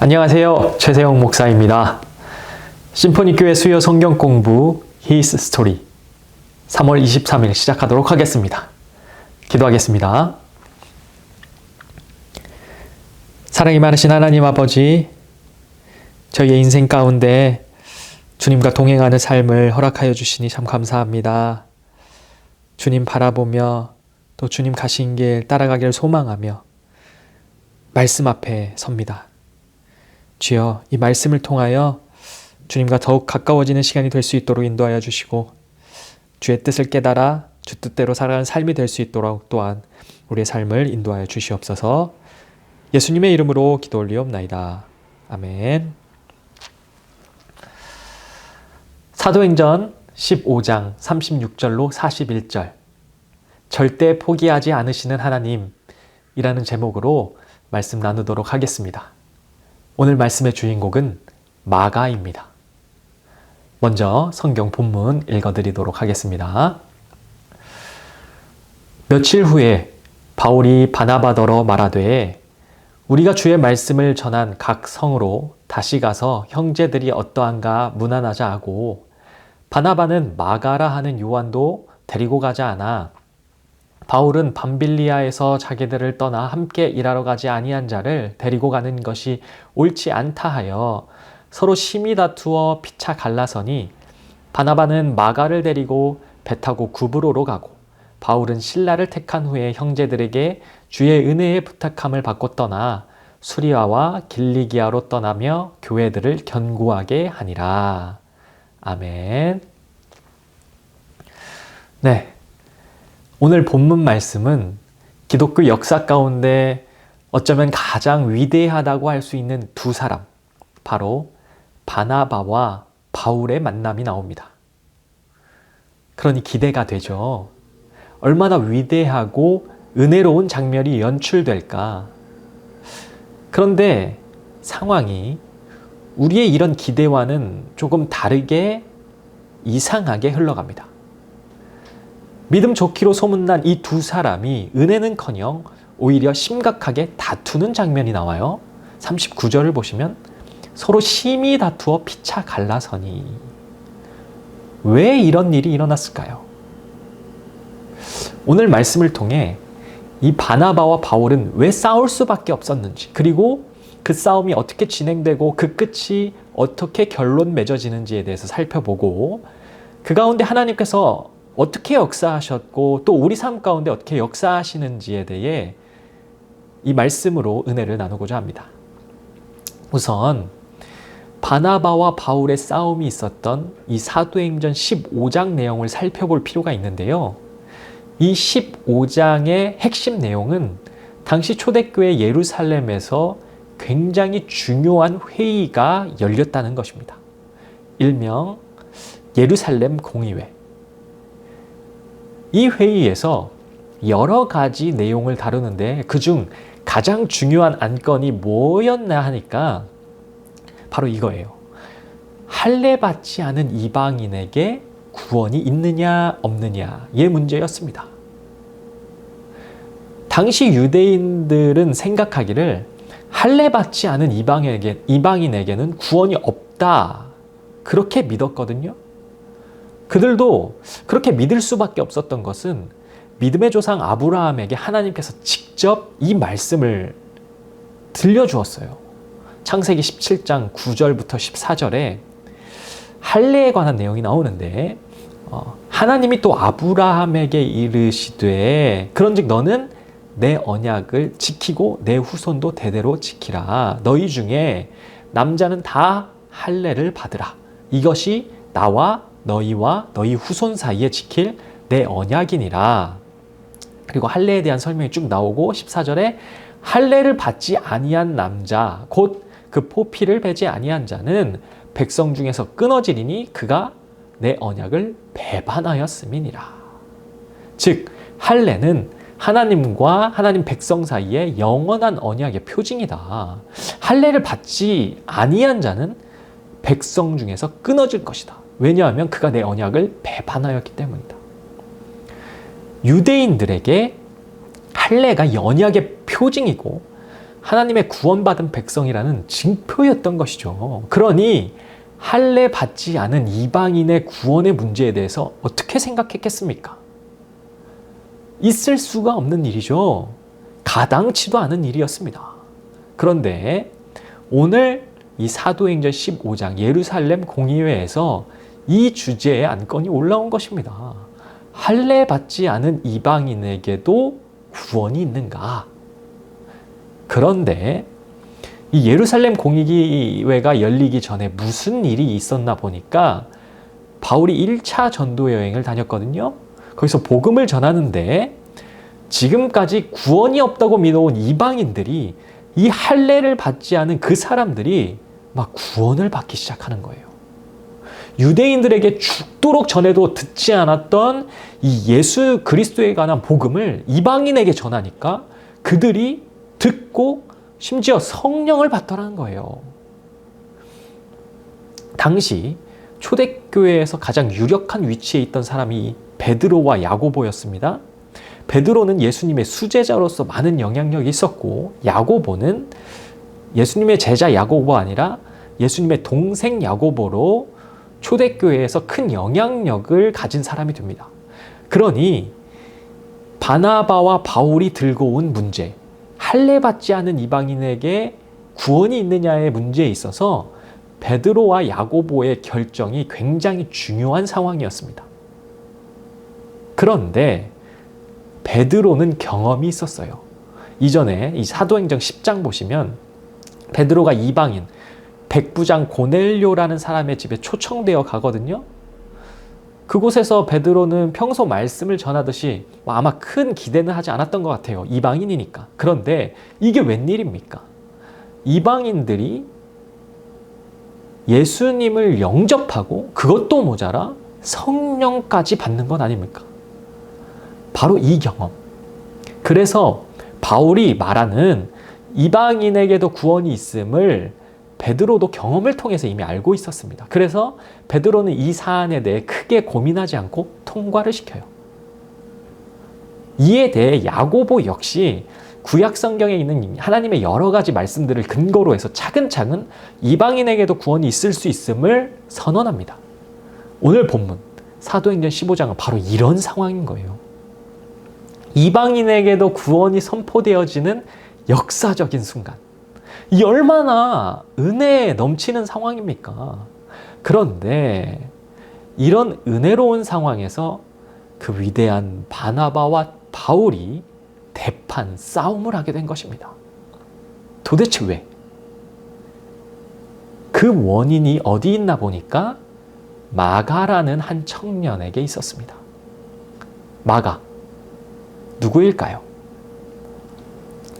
안녕하세요. 최세영 목사입니다. 심포니교회 수요 성경 공부 His Story 3월 23일 시작하도록 하겠습니다. 기도하겠습니다. 사랑이 많으신 하나님 아버지, 저희의 인생 가운데 주님과 동행하는 삶을 허락하여 주시니 참 감사합니다. 주님 바라보며 또 주님 가신 길 따라가기를 소망하며 말씀 앞에 섭니다. 주여, 이 말씀을 통하여 주님과 더욱 가까워지는 시간이 될 수 있도록 인도하여 주시고 주의 뜻을 깨달아 주 뜻대로 살아가는 삶이 될 수 있도록 또한 우리의 삶을 인도하여 주시옵소서. 예수님의 이름으로 기도 올리옵나이다. 아멘. 사도행전 15장 36절로 41절, 절대 포기하지 않으시는 하나님이라는 제목으로 말씀 나누도록 하겠습니다. 오늘 말씀의 주인공은 마가입니다. 먼저 성경 본문 읽어드리도록 하겠습니다. 며칠 후에 바울이 바나바더러 말하되, 우리가 주의 말씀을 전한 각 성으로 다시 가서 형제들이 어떠한가 문안하자 하고, 바나바는 마가라 하는 요한도 데리고 가자 하나, 바울은 밤빌리아에서 자기들을 떠나 함께 일하러 가지 아니한 자를 데리고 가는 것이 옳지 않다 하여 서로 심히 다투어 피차 갈라서니, 바나바는 마가를 데리고 배 타고 구브로로 가고, 바울은 실라를 택한 후에 형제들에게 주의 은혜의 부탁함을 받고 떠나 수리아와 길리기아로 떠나며 교회들을 견고하게 하니라. 아멘. 네. 오늘 본문 말씀은 기독교 역사 가운데 어쩌면 가장 위대하다고 할 수 있는 두 사람, 바로 바나바와 바울의 만남이 나옵니다. 그러니 기대가 되죠. 얼마나 위대하고 은혜로운 장면이 연출될까. 그런데 상황이 우리의 이런 기대와는 조금 다르게 이상하게 흘러갑니다. 믿음 좋기로 소문난 이 두 사람이 은혜는커녕 오히려 심각하게 다투는 장면이 나와요. 39절을 보시면 서로 심히 다투어 피차 갈라서니. 왜 이런 일이 일어났을까요? 오늘 말씀을 통해 이 바나바와 바울은 왜 싸울 수밖에 없었는지, 그리고 그 싸움이 어떻게 진행되고 그 끝이 어떻게 결론 맺어지는지에 대해서 살펴보고, 그 가운데 하나님께서 어떻게 역사하셨고 또 우리 삶 가운데 어떻게 역사하시는지에 대해 이 말씀으로 은혜를 나누고자 합니다. 우선 바나바와 바울의 싸움이 있었던 이 사도행전 15장 내용을 살펴볼 필요가 있는데요. 이 15장의 핵심 내용은 당시 초대교회 예루살렘에서 굉장히 중요한 회의가 열렸다는 것입니다. 일명 예루살렘 공의회. 이 회의에서 여러 가지 내용을 다루는데 그중 가장 중요한 안건이 뭐였나 하니까 바로 이거예요. 할례 받지 않은 이방인에게 구원이 있느냐 없느냐의 문제였습니다. 당시 유대인들은 생각하기를 할례 받지 않은 이방인에게는 구원이 없다, 그렇게 믿었거든요. 그들도 그렇게 믿을 수밖에 없었던 것은 믿음의 조상 아브라함에게 하나님께서 직접 이 말씀을 들려주었어요. 창세기 17장 9절부터 14절에 할례에 관한 내용이 나오는데, 하나님이 또 아브라함에게 이르시되, 그런즉 너는 내 언약을 지키고 내 후손도 대대로 지키라. 너희 중에 남자는 다 할례를 받으라. 이것이 나와 너희와 너희 후손 사이에 지킬 내 언약이니라. 그리고 할례에 대한 설명이 쭉 나오고 14절에 할례를 받지 아니한 남자, 곧 그 포피를 베지 아니한 자는 백성 중에서 끊어지리니 그가 내 언약을 배반하였음이니라. 즉 할례는 하나님과 하나님 백성 사이에 영원한 언약의 표징이다. 할례를 받지 아니한 자는 백성 중에서 끊어질 것이다. 왜냐하면 그가 내 언약을 배반하였기 때문이다. 유대인들에게 할례가 언약의 표징이고 하나님의 구원받은 백성이라는 징표였던 것이죠. 그러니 할례 받지 않은 이방인의 구원의 문제에 대해서 어떻게 생각했겠습니까? 있을 수가 없는 일이죠. 가당치도 않은 일이었습니다. 그런데 오늘 이 사도행전 15장 예루살렘 공의회에서 이 주제의 안건이 올라온 것입니다. 할례 받지 않은 이방인에게도 구원이 있는가? 그런데 이 예루살렘 공의회가 열리기 전에 무슨 일이 있었나 보니까 바울이 1차 전도 여행을 다녔거든요. 거기서 복음을 전하는데 지금까지 구원이 없다고 믿어온 이방인들이 이 할례를 받지 않은 그 사람들이 막 구원을 받기 시작하는 거예요. 유대인들에게 죽도록 전해도 듣지 않았던 이 예수 그리스도에 관한 복음을 이방인에게 전하니까 그들이 듣고 심지어 성령을 받더라는 거예요. 당시 초대교회에서 가장 유력한 위치에 있던 사람이 베드로와 야고보였습니다. 베드로는 예수님의 수제자로서 많은 영향력이 있었고 야고보는 예수님의 제자 야고보가 아니라 예수님의 동생 야고보로 초대교회에서 큰 영향력을 가진 사람이 됩니다. 그러니 바나바와 바울이 들고 온 문제, 할례 받지 않은 이방인에게 구원이 있느냐의 문제에 있어서 베드로와 야고보의 결정이 굉장히 중요한 상황이었습니다. 그런데 베드로는 경험이 있었어요. 이전에 이 사도행전 10장 보시면 베드로가 이방인 백부장 고넬료라는 사람의 집에 초청되어 가거든요. 그곳에서 베드로는 평소 말씀을 전하듯이 아마 큰 기대는 하지 않았던 것 같아요. 이방인이니까. 그런데 이게 웬일입니까? 이방인들이 예수님을 영접하고 그것도 모자라 성령까지 받는 건 아닙니까? 바로 이 경험. 그래서 바울이 말하는 이방인에게도 구원이 있음을 베드로도 경험을 통해서 이미 알고 있었습니다. 그래서 베드로는 이 사안에 대해 크게 고민하지 않고 통과를 시켜요. 이에 대해 야고보 역시 구약 성경에 있는 하나님의 여러 가지 말씀들을 근거로 해서 차근차근 이방인에게도 구원이 있을 수 있음을 선언합니다. 오늘 본문 사도행전 15장은 바로 이런 상황인 거예요. 이방인에게도 구원이 선포되어지는 역사적인 순간. 이 얼마나 은혜에 넘치는 상황입니까? 그런데 이런 은혜로운 상황에서 그 위대한 바나바와 바울이 대판 싸움을 하게 된 것입니다. 도대체 왜? 그 원인이 어디 있나 보니까 마가라는 한 청년에게 있었습니다. 마가. 누구일까요?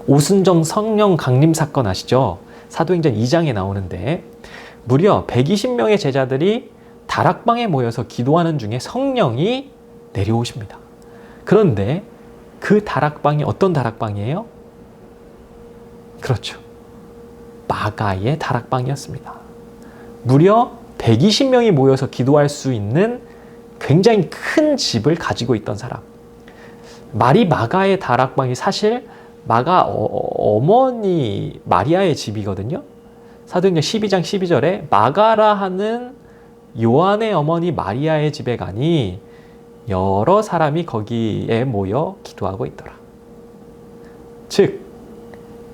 오순절 성령 강림 사건 아시죠? 사도행전 2장에 나오는데 무려 120명의 제자들이 다락방에 모여서 기도하는 중에 성령이 내려오십니다. 그런데 그 다락방이 어떤 다락방이에요? 그렇죠. 마가의 다락방이었습니다. 무려 120명이 모여서 기도할 수 있는 굉장히 큰 집을 가지고 있던 사람. 말이 마가의 다락방이 사실 마가 어머니 마리아의 집이거든요. 사도행전 12장 12절에 마가라 하는 요한의 어머니 마리아의 집에 가니 여러 사람이 거기에 모여 기도하고 있더라. 즉,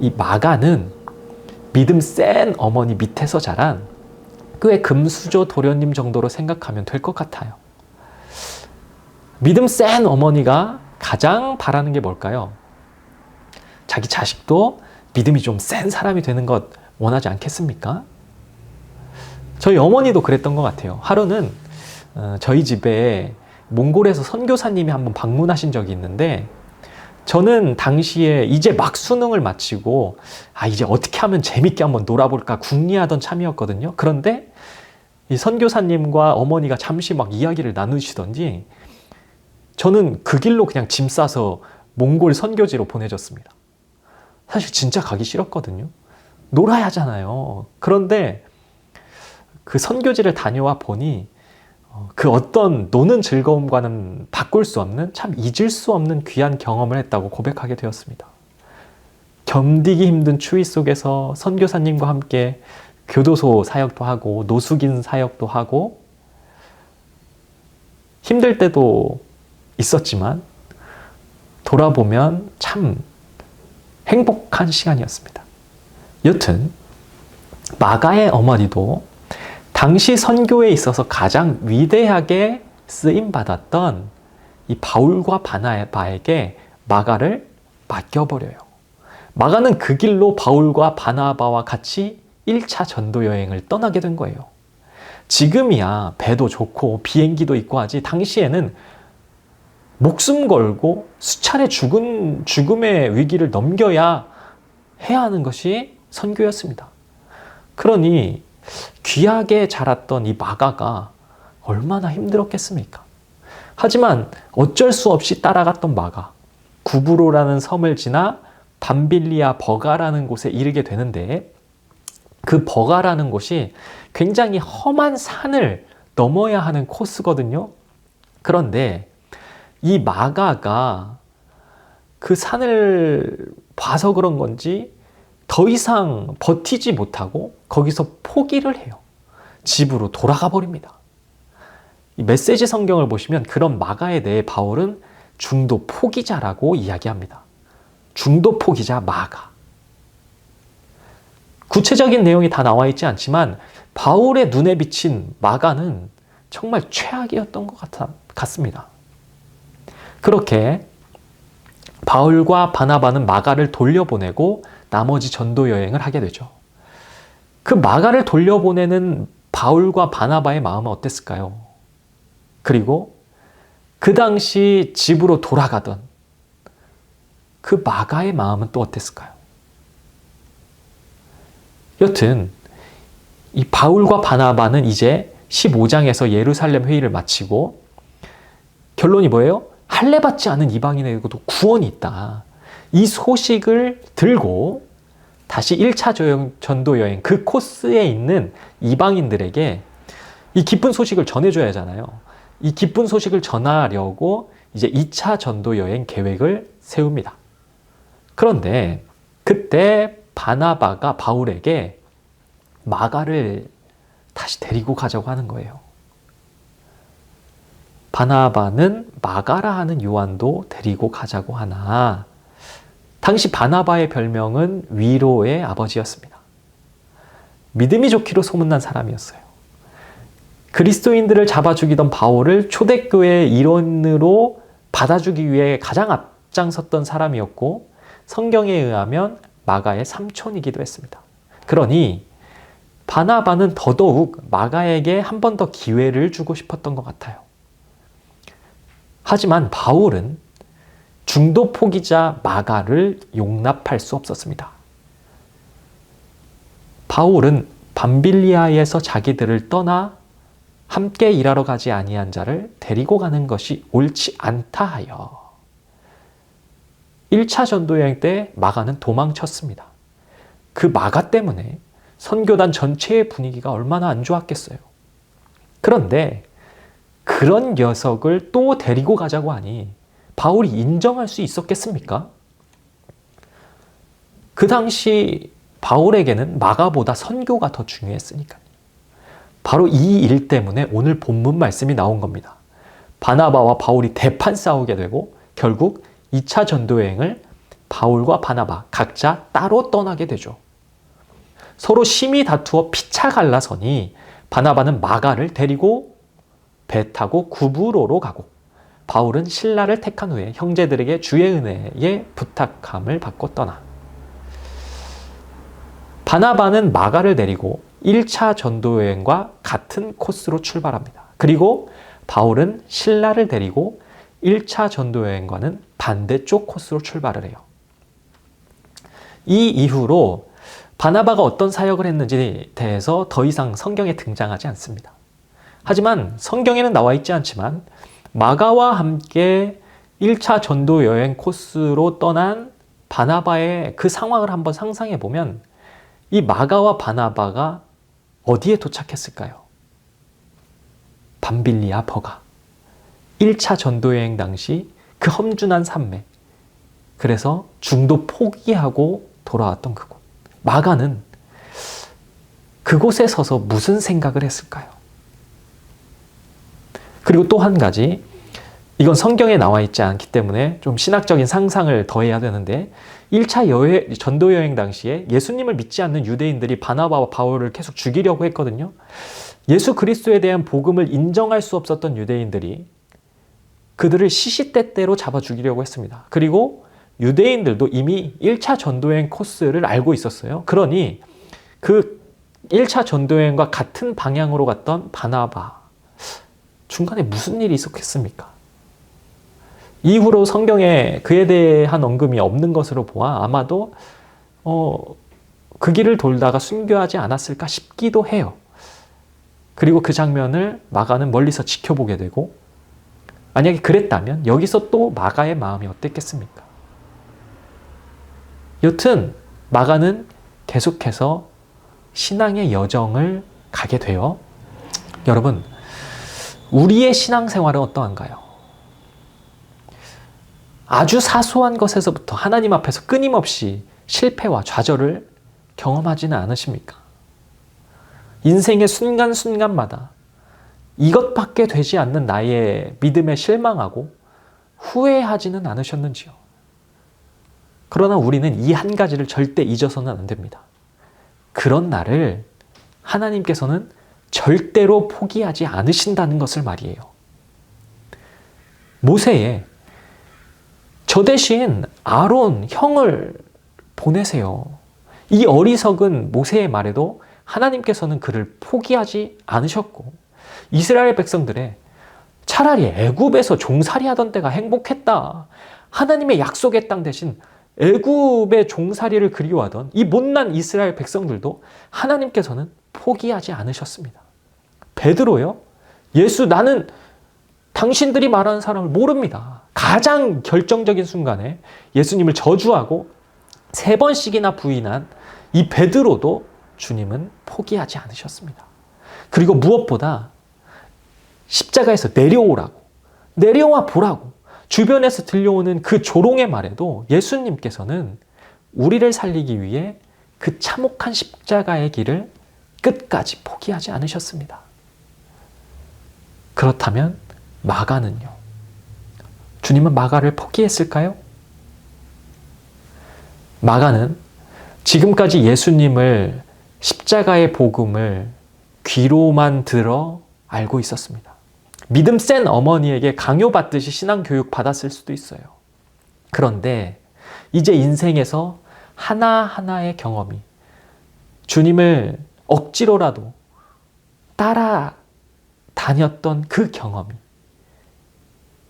이 마가는 믿음 센 어머니 밑에서 자란 꽤 금수저 도련님 정도로 생각하면 될 것 같아요. 믿음 센 어머니가 가장 바라는 게 뭘까요? 자기 자식도 믿음이 좀 센 사람이 되는 것 원하지 않겠습니까? 저희 어머니도 그랬던 것 같아요. 하루는 저희 집에 몽골에서 선교사님이 한번 방문하신 적이 있는데 저는 당시에 이제 막 수능을 마치고 이제 어떻게 하면 재밌게 한번 놀아볼까 궁리하던 참이었거든요. 그런데 이 선교사님과 어머니가 잠시 막 이야기를 나누시던지 저는 그 길로 그냥 짐 싸서 몽골 선교지로 보내졌습니다. 사실 진짜 가기 싫었거든요. 놀아야 하잖아요. 그런데 그 선교지를 다녀와 보니 그 어떤 노는 즐거움과는 바꿀 수 없는 참 잊을 수 없는 귀한 경험을 했다고 고백하게 되었습니다. 견디기 힘든 추위 속에서 선교사님과 함께 교도소 사역도 하고 노숙인 사역도 하고 힘들 때도 있었지만 돌아보면 참 행복한 시간이었습니다. 여튼 마가의 어머니도 당시 선교에 있어서 가장 위대하게 쓰임받았던 이 바울과 바나바에게 마가를 맡겨버려요. 마가는 그 길로 바울과 바나바와 같이 1차 전도 여행을 떠나게 된 거예요. 지금이야 배도 좋고 비행기도 있고 하지 당시에는 목숨 걸고 수차례 죽음의 위기를 넘겨야 해야 하는 것이 선교였습니다. 그러니 귀하게 자랐던 이 마가가 얼마나 힘들었겠습니까? 하지만 어쩔 수 없이 따라갔던 마가, 구브로라는 섬을 지나 밤빌리아 버가라는 곳에 이르게 되는데 그 버가라는 곳이 굉장히 험한 산을 넘어야 하는 코스거든요. 그런데 이 마가가 그 산을 봐서 그런 건지 더 이상 버티지 못하고 거기서 포기를 해요. 집으로 돌아가 버립니다. 이 메시지 성경을 보시면 그런 마가에 대해 바울은 중도 포기자라고 이야기합니다. 중도 포기자 마가. 구체적인 내용이 다 나와 있지 않지만 바울의 눈에 비친 마가는 정말 최악이었던 것 같습니다. 그렇게 바울과 바나바는 마가를 돌려보내고 나머지 전도 여행을 하게 되죠. 그 마가를 돌려보내는 바울과 바나바의 마음은 어땠을까요? 그리고 그 당시 집으로 돌아가던 그 마가의 마음은 또 어땠을까요? 여튼 이 바울과 바나바는 이제 15장에서 예루살렘 회의를 마치고 결론이 뭐예요? 할례받지 않은 이방인에게도 구원이 있다. 이 소식을 들고 다시 1차 전도 여행 그 코스에 있는 이방인들에게 이 기쁜 소식을 전해줘야 하잖아요. 이 기쁜 소식을 전하려고 이제 2차 전도 여행 계획을 세웁니다. 그런데 그때 바나바가 바울에게 마가를 다시 데리고 가자고 하는 거예요. 바나바는 마가라 하는 요한도 데리고 가자고 하나 당시 바나바의 별명은 위로의 아버지였습니다. 믿음이 좋기로 소문난 사람이었어요. 그리스도인들을 잡아 죽이던 바울을 초대교회의 일원으로 받아주기 위해 가장 앞장섰던 사람이었고 성경에 의하면 마가의 삼촌이기도 했습니다. 그러니 바나바는 더더욱 마가에게 한 번 더 기회를 주고 싶었던 것 같아요. 하지만 바울은 중도 포기자 마가를 용납할 수 없었습니다. 바울은 밤빌리아에서 자기들을 떠나 함께 일하러 가지 아니한 자를 데리고 가는 것이 옳지 않다 하여 1차 전도여행 때 마가는 도망쳤습니다. 그 마가 때문에 선교단 전체의 분위기가 얼마나 안 좋았겠어요. 그런데 그런 녀석을 또 데리고 가자고 하니 바울이 인정할 수 있었겠습니까? 그 당시 바울에게는 마가보다 선교가 더 중요했으니까요. 바로 이 일 때문에 오늘 본문 말씀이 나온 겁니다. 바나바와 바울이 대판 싸우게 되고 결국 2차 전도여행을 바울과 바나바 각자 따로 떠나게 되죠. 서로 심히 다투어 피차 갈라서니 바나바는 마가를 데리고 배 타고 구브로로 가고 바울은 실라를 택한 후에 형제들에게 주의 은혜에 부탁함을 받고 떠나 바나바는 마가를 데리고 1차 전도여행과 같은 코스로 출발합니다. 그리고 바울은 실라를 데리고 1차 전도여행과는 반대쪽 코스로 출발을 해요. 이 이후로 바나바가 어떤 사역을 했는지에 대해서 더 이상 성경에 등장하지 않습니다. 하지만 성경에는 나와 있지 않지만 마가와 함께 1차 전도 여행 코스로 떠난 바나바의 그 상황을 한번 상상해 보면 이 마가와 바나바가 어디에 도착했을까요? 밤빌리아 버가. 1차 전도 여행 당시 그 험준한 산맥. 그래서 중도 포기하고 돌아왔던 그곳. 마가는 그곳에 서서 무슨 생각을 했을까요? 그리고 또 한 가지, 이건 성경에 나와 있지 않기 때문에 좀 신학적인 상상을 더해야 되는데 1차 전도 여행 당시에 예수님을 믿지 않는 유대인들이 바나바와 바울을 계속 죽이려고 했거든요. 예수 그리스도에 대한 복음을 인정할 수 없었던 유대인들이 그들을 시시때때로 잡아 죽이려고 했습니다. 그리고 유대인들도 이미 1차 전도여행 코스를 알고 있었어요. 그러니 그 1차 전도여행과 같은 방향으로 갔던 바나바, 중간에 무슨 일이 있었겠습니까? 이후로 성경에 그에 대한 언급이 없는 것으로 보아 아마도 그 길을 돌다가 순교하지 않았을까 싶기도 해요. 그리고 그 장면을 마가는 멀리서 지켜보게 되고, 만약에 그랬다면 여기서 또 마가의 마음이 어땠겠습니까? 여튼 마가는 계속해서 신앙의 여정을 가게 돼요. 여러분, 우리의 신앙생활은 어떠한가요? 아주 사소한 것에서부터 하나님 앞에서 끊임없이 실패와 좌절을 경험하지는 않으십니까? 인생의 순간순간마다 이것밖에 되지 않는 나의 믿음에 실망하고 후회하지는 않으셨는지요? 그러나 우리는 이 한 가지를 절대 잊어서는 안 됩니다. 그런 나를 하나님께서는 절대로 포기하지 않으신다는 것을 말이에요. 모세에 저 대신 아론 형을 보내세요. 이 어리석은 모세의 말에도 하나님께서는 그를 포기하지 않으셨고, 이스라엘 백성들의 차라리 애굽에서 종살이 하던 때가 행복했다, 하나님의 약속의 땅 대신 애굽의 종살이를 그리워하던 이 못난 이스라엘 백성들도 하나님께서는 포기하지 않으셨습니다. 베드로요? 예수, 나는 당신들이 말하는 사람을 모릅니다. 가장 결정적인 순간에 예수님을 저주하고 3번씩이나 부인한 이 베드로도 주님은 포기하지 않으셨습니다. 그리고 무엇보다 십자가에서 내려와 보라고 주변에서 들려오는 그 조롱의 말에도 예수님께서는 우리를 살리기 위해 그 참혹한 십자가의 길을 끝까지 포기하지 않으셨습니다. 그렇다면 마가는요? 주님은 마가를 포기했을까요? 마가는 지금까지 예수님을, 십자가의 복음을 귀로만 들어 알고 있었습니다. 믿음 센 어머니에게 강요받듯이 신앙교육 받았을 수도 있어요. 그런데 이제 인생에서 하나하나의 경험이, 주님을 억지로라도 따라 다녔던 그 경험이,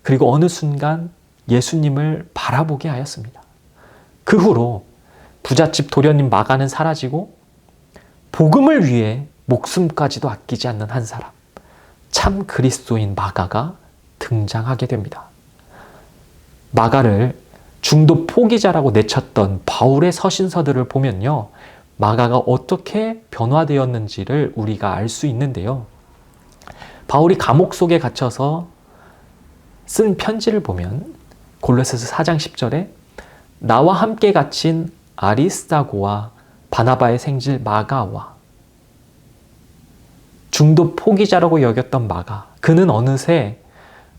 그리고 어느 순간 예수님을 바라보게 하였습니다. 그 후로 부잣집 도련님 마가는 사라지고 복음을 위해 목숨까지도 아끼지 않는 한 사람, 참 그리스도인 마가가 등장하게 됩니다. 마가를 중도 포기자라고 내쳤던 바울의 서신서들을 보면요, 마가가 어떻게 변화되었는지를 우리가 알 수 있는데요. 바울이 감옥 속에 갇혀서 쓴 편지를 보면 골로새서 4장 10절에 나와 함께 갇힌 아리스다고와 바나바의 생질 마가와, 중도 포기자라고 여겼던 마가, 그는 어느새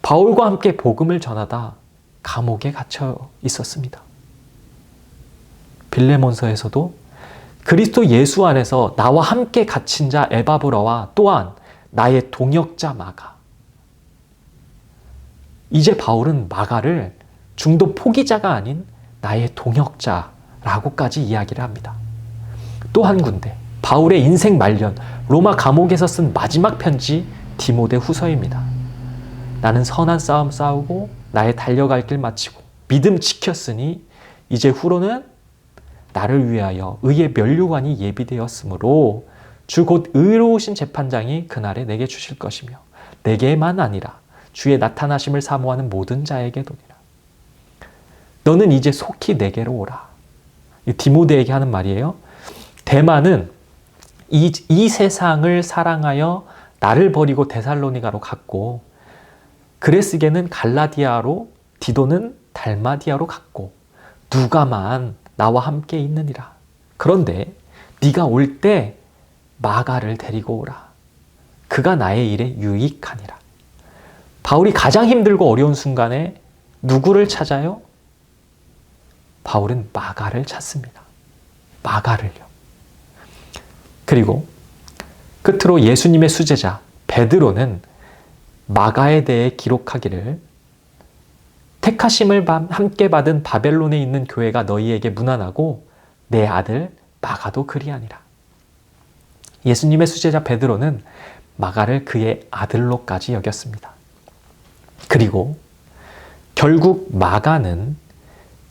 바울과 함께 복음을 전하다 감옥에 갇혀 있었습니다. 빌레몬서에서도 그리스도 예수 안에서 나와 함께 갇힌 자 에바브라와 또한 나의 동역자 마가. 이제 바울은 마가를 중도 포기자가 아닌 나의 동역자라고까지 이야기를 합니다. 또 한 군데, 바울의 인생 말년 로마 감옥에서 쓴 마지막 편지 디모데 후서입니다. 나는 선한 싸움 싸우고 나의 달려갈 길 마치고 믿음 지켰으니 이제 후로는 나를 위하여 의의 면류관이 예비되었으므로 주 곧 의로우신 재판장이 그날에 내게 주실 것이며 내게만 아니라 주의 나타나심을 사모하는 모든 자에게 도니라. 너는 이제 속히 내게로 오라. 디모데에게 하는 말이에요. 데마는 이 세상을 사랑하여 나를 버리고 데살로니가로 갔고, 그레스게는 갈라디아로, 디도는 달마디아로 갔고, 누가만 나와 함께 있느니라. 그런데 네가 올 때 마가를 데리고 오라. 그가 나의 일에 유익하니라. 바울이 가장 힘들고 어려운 순간에 누구를 찾아요? 바울은 마가를 찾습니다. 마가를요. 그리고 끝으로 예수님의 수제자 베드로는 마가에 대해 기록하기를 택하심을 함께 받은 바벨론에 있는 교회가 너희에게 무난하고 내 아들 마가도 그리하니라. 예수님의 수제자 베드로는 마가를 그의 아들로까지 여겼습니다. 그리고 결국 마가는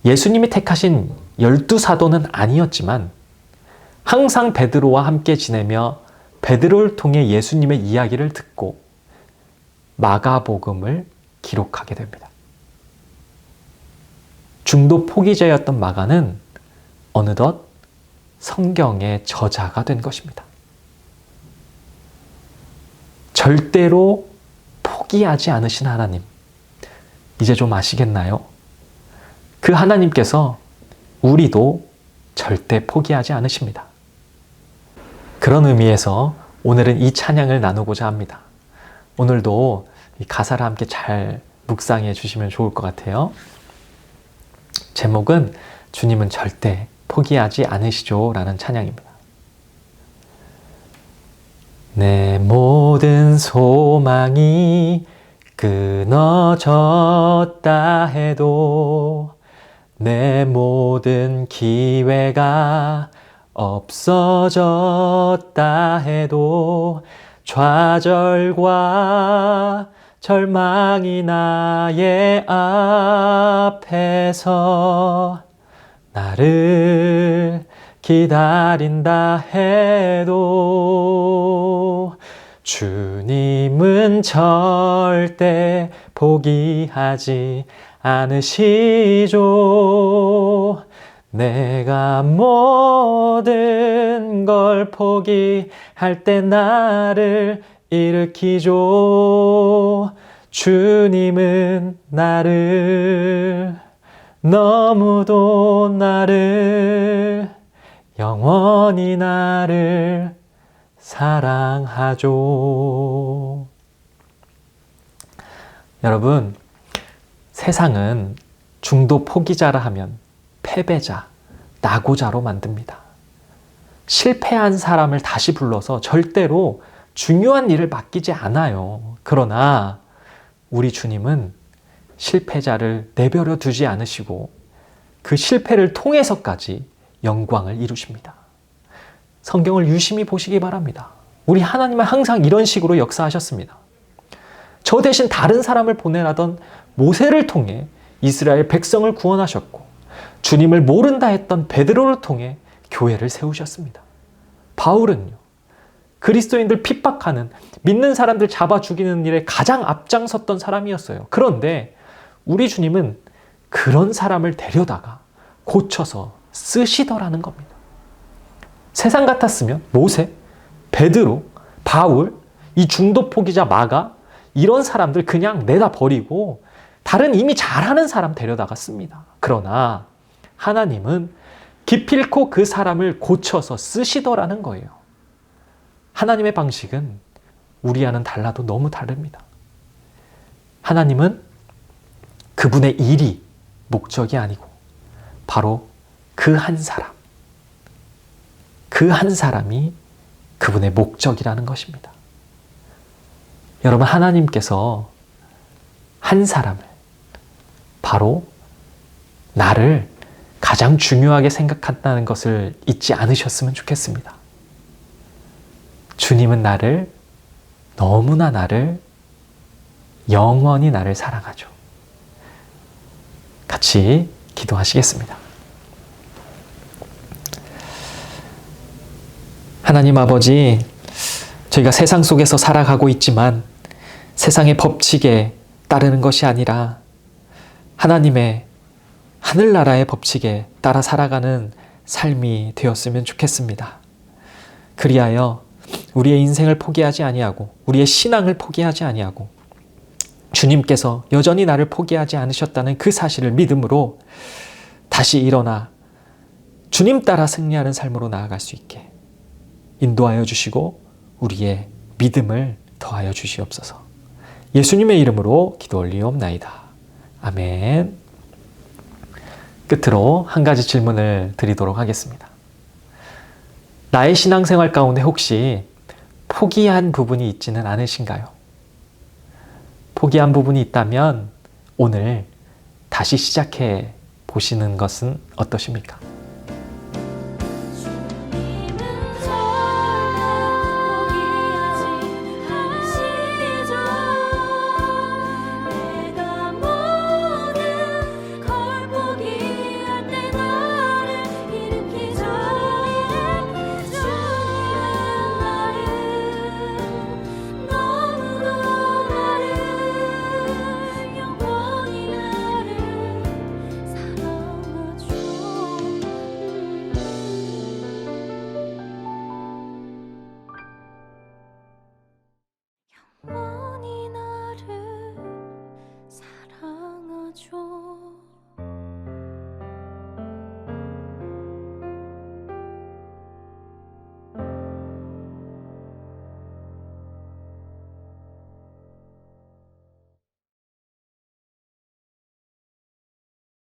예수님이 택하신 12사도는 아니었지만 항상 베드로와 함께 지내며 베드로를 통해 예수님의 이야기를 듣고 마가복음을 기록하게 됩니다. 중도 포기자였던 마가는 어느덧 성경의 저자가 된 것입니다. 절대로 포기하지 않으신 하나님, 이제 좀 아시겠나요? 그 하나님께서 우리도 절대 포기하지 않으십니다. 그런 의미에서 오늘은 이 찬양을 나누고자 합니다. 오늘도 이 가사를 함께 잘 묵상해 주시면 좋을 것 같아요. 제목은 주님은 절대 포기하지 않으시죠 라는 찬양입니다. 내 모든 소망이 끊어졌다 해도 내 모든 기회가 없어졌다 해도 좌절과 절망이 나의 앞에서 나를 기다린다 해도 주님은 절대 포기하지 않으시죠. 내가 모든 걸 포기할 때 나를 일으키죠. 주님은 나를 너무도 나를 영원히 나를 사랑하죠. 여러분, 세상은 중도 포기자라 하면 패배자, 낙오자로 만듭니다. 실패한 사람을 다시 불러서 절대로 중요한 일을 맡기지 않아요. 그러나 우리 주님은 실패자를 내버려 두지 않으시고 그 실패를 통해서까지 영광을 이루십니다. 성경을 유심히 보시기 바랍니다. 우리 하나님은 항상 이런 식으로 역사하셨습니다. 저 대신 다른 사람을 보내라던 모세를 통해 이스라엘 백성을 구원하셨고 주님을 모른다 했던 베드로를 통해 교회를 세우셨습니다. 바울은요, 그리스도인들 핍박하는, 믿는 사람들 잡아 죽이는 일에 가장 앞장섰던 사람이었어요. 그런데 우리 주님은 그런 사람을 데려다가 고쳐서 쓰시더라는 겁니다. 세상 같았으면 모세, 베드로, 바울, 이 중도 포기자 마가, 이런 사람들 그냥 내다 버리고 다른 이미 잘하는 사람 데려다가 씁니다. 그러나 하나님은 기필코 그 사람을 고쳐서 쓰시더라는 거예요. 하나님의 방식은 우리와는 달라도 너무 다릅니다. 하나님은 그분의 일이 목적이 아니고 바로 그 한 사람, 그 한 사람이 그분의 목적이라는 것입니다. 여러분, 하나님께서 한 사람을, 바로 나를 가장 중요하게 생각한다는 것을 잊지 않으셨으면 좋겠습니다. 주님은 나를, 너무나 나를, 영원히 나를 사랑하죠. 같이 기도하시겠습니다. 하나님 아버지, 저희가 세상 속에서 살아가고 있지만 세상의 법칙에 따르는 것이 아니라 하나님의 하늘나라의 법칙에 따라 살아가는 삶이 되었으면 좋겠습니다. 그리하여 우리의 인생을 포기하지 아니하고 우리의 신앙을 포기하지 아니하고 주님께서 여전히 나를 포기하지 않으셨다는 그 사실을 믿음으로 다시 일어나 주님 따라 승리하는 삶으로 나아갈 수 있게 인도하여 주시고 우리의 믿음을 더하여 주시옵소서. 예수님의 이름으로 기도 올리옵나이다. 아멘. 끝으로 한 가지 질문을 드리도록 하겠습니다. 나의 신앙생활 가운데 혹시 포기한 부분이 있지는 않으신가요? 포기한 부분이 있다면 오늘 다시 시작해 보시는 것은 어떠십니까?